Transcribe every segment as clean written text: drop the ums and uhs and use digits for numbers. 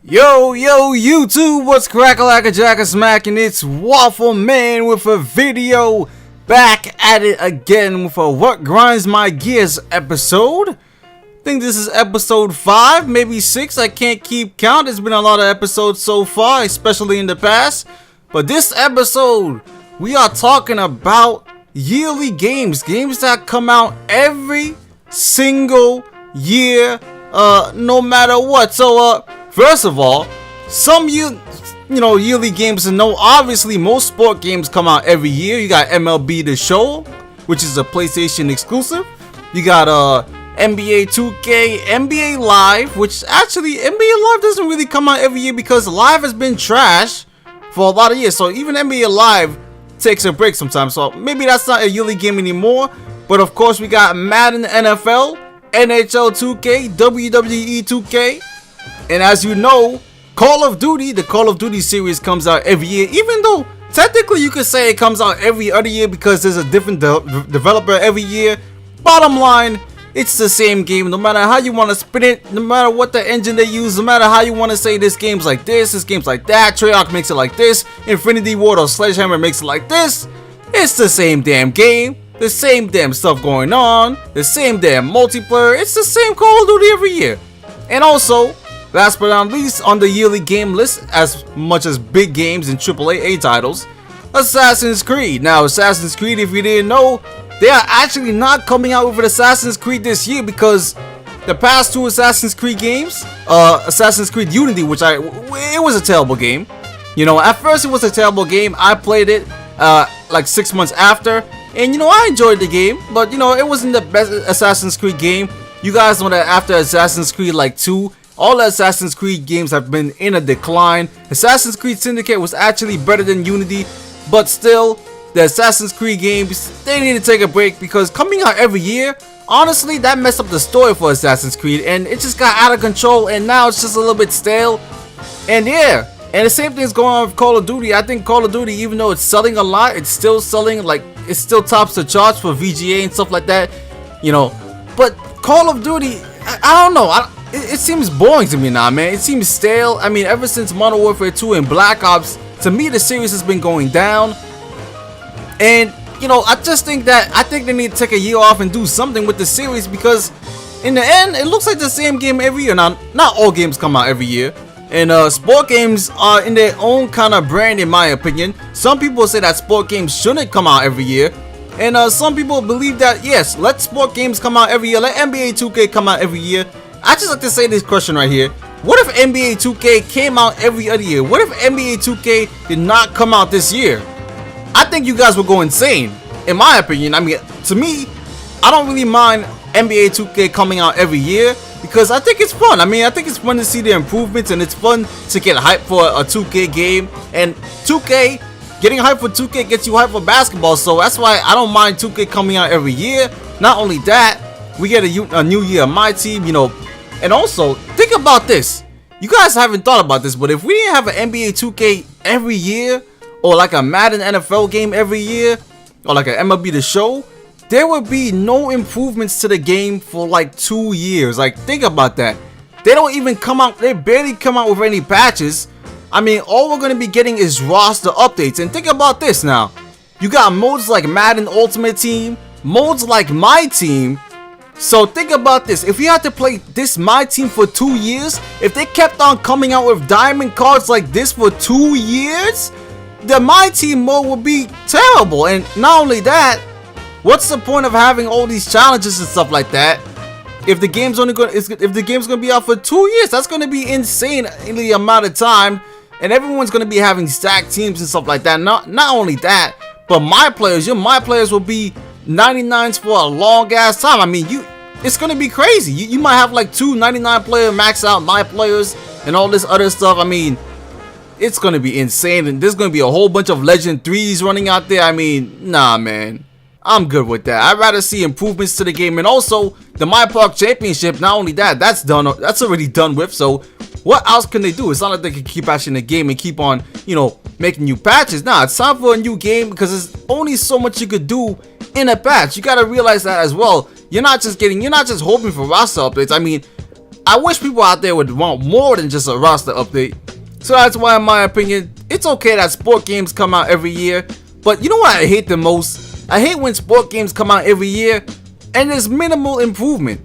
Yo, YouTube, what's crack-a-lack-a-jack-a smacking? It's Waffle Man with a video, back at it again with a What Grinds My Gears episode. I think this is episode 5, maybe 6, I can't keep count. There's been a lot of episodes so far, especially in the past. But this episode, we are talking about yearly games that come out every single year, no matter what. So, first of all, some yearly games to know. Obviously, most sport games come out every year. You got MLB The Show, which is a PlayStation exclusive. You got NBA 2K, NBA Live, which actually NBA Live doesn't really come out every year because Live has been trash for a lot of years. So even NBA Live takes a break sometimes. So maybe that's not a yearly game anymore. But of course, we got Madden NFL, NHL 2K, WWE 2K. And as you know, Call of Duty, the Call of Duty series comes out every year, even though technically you could say it comes out every other year because there's a different developer every year. Bottom line, it's the same game, no matter how you want to spin it, no matter what the engine they use, no matter how you want to say this game's like this game's like that, Treyarch makes it like this, Infinity Ward or Sledgehammer makes it like this. It's the same damn game, the same damn stuff going on, the same damn multiplayer. It's the same Call of Duty every year. And also, last but not least on the yearly game list, as much as big games and AAA titles, Assassin's Creed. Now, Assassin's Creed, if you didn't know, they are actually not coming out with an Assassin's Creed this year because the past two Assassin's Creed games, Assassin's Creed Unity, which it was a terrible game. You know, at first it was a terrible game. I played it like 6 months after, and you know, I enjoyed the game, but you know, it wasn't the best Assassin's Creed game. You guys know that after Assassin's Creed like 2, all the Assassin's Creed games have been in a decline. Assassin's Creed Syndicate was actually better than Unity, but still, the Assassin's Creed games, they need to take a break because coming out every year, honestly, that messed up the story for Assassin's Creed, and it just got out of control, and now it's just a little bit stale. And yeah, and the same thing is going on with Call of Duty. I think Call of Duty, even though it's selling a lot, it's still selling, like, it still tops the charts for VGA and stuff like that, you know. But Call of Duty, I don't know, it seems boring to me now, man. It seems stale. I mean, ever since Modern Warfare 2 and Black Ops, to me, the series has been going down. And, you know, I think they need to take a year off and do something with the series because in the end, it looks like the same game every year. Now, not all games come out every year. And sport games are in their own kind of brand, in my opinion. Some people say that sport games shouldn't come out every year. And some people believe that, yes, let sport games come out every year. Let NBA 2K come out every year. I just like to say this question right here. What if NBA 2K came out every other year? What if NBA 2K did not come out this year? I think you guys would go insane, in my opinion. I mean, to me, I don't really mind NBA 2K coming out every year because I think it's fun. I mean, I think it's fun to see the improvements and it's fun to get hyped for a 2K game. And 2K, getting hyped for 2K gets you hyped for basketball. So that's why I don't mind 2K coming out every year. Not only that, we get a new year of my team, you know. And also, think about this. You guys haven't thought about this, but if we didn't have an NBA 2K every year, or like a Madden NFL game every year, or like an MLB The Show, there would be no improvements to the game for like 2 years. Like, think about that. They don't even come out, they barely come out with any patches. I mean, all we're going to be getting is roster updates. And think about this now. You got modes like Madden Ultimate Team, modes like My Team. So think about this. If you had to play this My Team for 2 years, if they kept on coming out with diamond cards like this for 2 years, the My Team mode would be terrible. And not only that, what's the point of having all these challenges and stuff like that if the game's gonna be out for 2 years? That's gonna be insane in the amount of time, and everyone's gonna be having stacked teams and stuff like that. Not only that, but your my players will be 99s for a long ass time. I mean, it's gonna be crazy. You might have like 2 99 player max out my players and all this other stuff. I mean, it's gonna be insane, and there's gonna be a whole bunch of Legend 3s running out there. I mean, nah, man, I'm good with that. I'd rather see improvements to the game. And also, the My Park Championship, not only that, that's already done with. So what else can they do? It's not like they can keep patching the game and keep on, you know, making new patches. Nah, it's time for a new game because there's only so much you could do in a patch. You gotta realize that as well. You're not just hoping for roster updates. I mean, I wish people out there would want more than just a roster update. So that's why, in my opinion, it's okay that sport games come out every year. But you know what I hate the most? I hate when sport games come out every year and there's minimal improvement.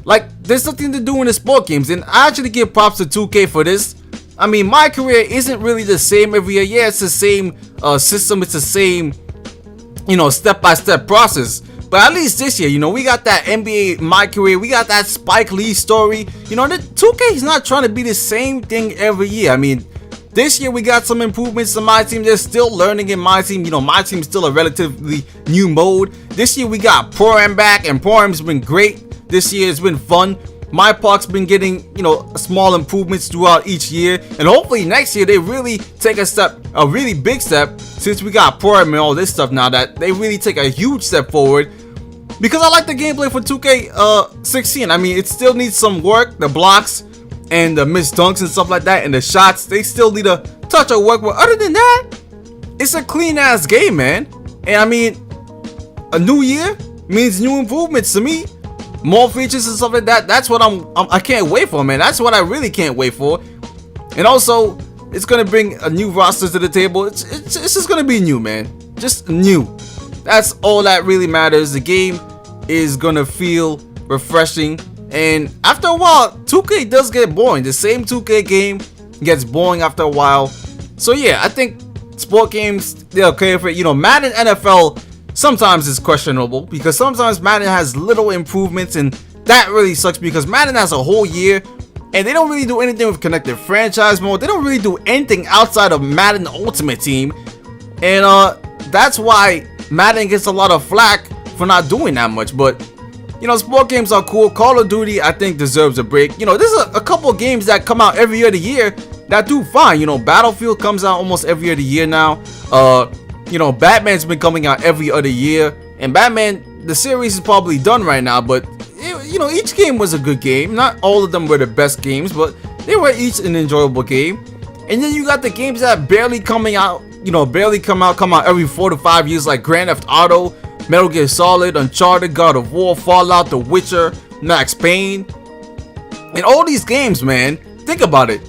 Like, there's nothing to do in the sport games, and I actually give props to 2K for this. I mean, my career isn't really the same every year. Yeah, it's the same system, it's the same, you know, step-by-step process. But at least this year, you know, we got that NBA My Career, we got that Spike Lee story. You know, the 2K is not trying to be the same thing every year. I mean, this year we got some improvements to my team. They're still learning in my team. You know, my team's still a relatively new mode. This year we got Pro Am back, and Pro Am's been great. This year it's been fun. My park's been getting, you know, small improvements throughout each year, and hopefully next year they really take a really big step, since we got Pro Am and all this stuff now, that they really take a huge step forward. Because I like the gameplay for 2K16. I mean, it still needs some work. The blocks and the missed dunks and stuff like that, and the shots, they still need a touch of work. But other than that, it's a clean ass game, man. And I mean, a new year means new improvements to me. More features and stuff like that. That's what I can't wait for, man. That's what I really can't wait for. And also, it's gonna bring a new roster to the table. It's just gonna be new, man. Just new. That's all that really matters. The game is gonna feel refreshing. And after a while, 2K does get boring. The same 2K game gets boring after a while. So yeah, I think sport games, they're okay for it. You know, Madden NFL sometimes is questionable, because sometimes Madden has little improvements, and that really sucks, because Madden has a whole year and they don't really do anything with connected franchise mode. They don't really do anything outside of Madden Ultimate Team, and that's why Madden gets a lot of flack for not doing that much. But you know, sport games are cool. Call of Duty, I think, deserves a break. You know, there's a couple of games that come out every other year that do fine. You know, Battlefield comes out almost every other year now. You know, Batman's been coming out every other year, and Batman, the series is probably done right now, but you know, each game was a good game. Not all of them were the best games, but they were each an enjoyable game. And then you got the games that barely coming out, you know, come out every 4 to 5 years, like Grand Theft Auto, Metal Gear Solid, Uncharted, God of War, Fallout, The Witcher, Max Payne. And all these games, man, think about it.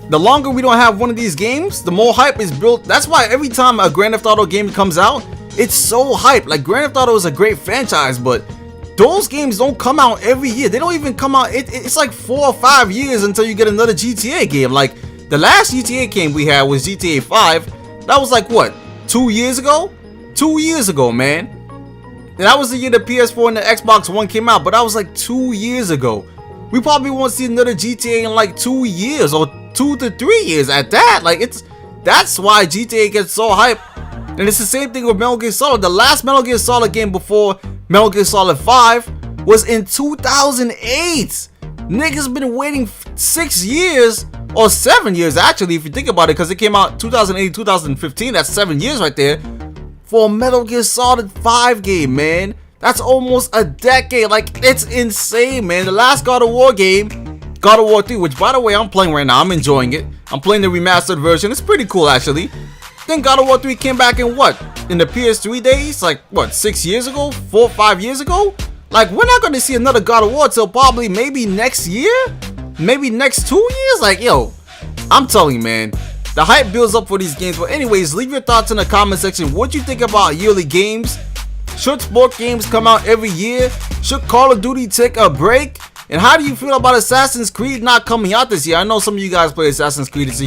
The longer we don't have one of these games, the more hype is built. That's why every time a Grand Theft Auto game comes out, it's so hype. Like, Grand Theft Auto is a great franchise, but those games don't come out every year. They don't even come out. It's like 4 or 5 years until you get another GTA game. Like, the last GTA game we had was Ep.5. That was like, what, 2 years ago? 2 years ago, man. And that was the year the PS4 and the Xbox One came out, but that was like 2 years ago. We probably won't see another GTA in like 2 years, or 2 to 3 years at that. Like, that's why GTA gets so hype. And it's the same thing with Metal Gear Solid. The last Metal Gear Solid game before Metal Gear Solid 5 was in 2008. Niggas been waiting 6 years, or 7 years actually, if you think about it, because it came out 2008, 2015. That's 7 years right there for a Metal Gear Solid 5 game, man. That's almost a decade. Like, it's insane, man. The last God of War game, God of War 3, which, by the way, I'm playing right now. I'm enjoying it. I'm playing the remastered version. It's pretty cool, actually. Then God of War 3 came back in what? In the PS3 days? Like, what, 6 years ago? 4 or 5 years ago? Like, we're not going to see another God of War till probably maybe next year? Maybe next 2 years? Like, yo, I'm telling you, man, the hype builds up for these games. But anyways, leave your thoughts in the comment section. What you think about yearly games? Should sport games come out every year? Should Call of Duty take a break? And how do you feel about Assassin's Creed not coming out this year? I know some of you guys play Assassin's Creed. It's a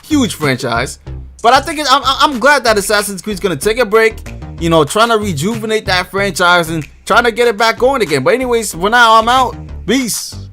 huge franchise. But I think I'm glad that Assassin's Creed's gonna take a break. You know, trying to rejuvenate that franchise and trying to get it back going again. But anyways, for now, I'm out. Peace.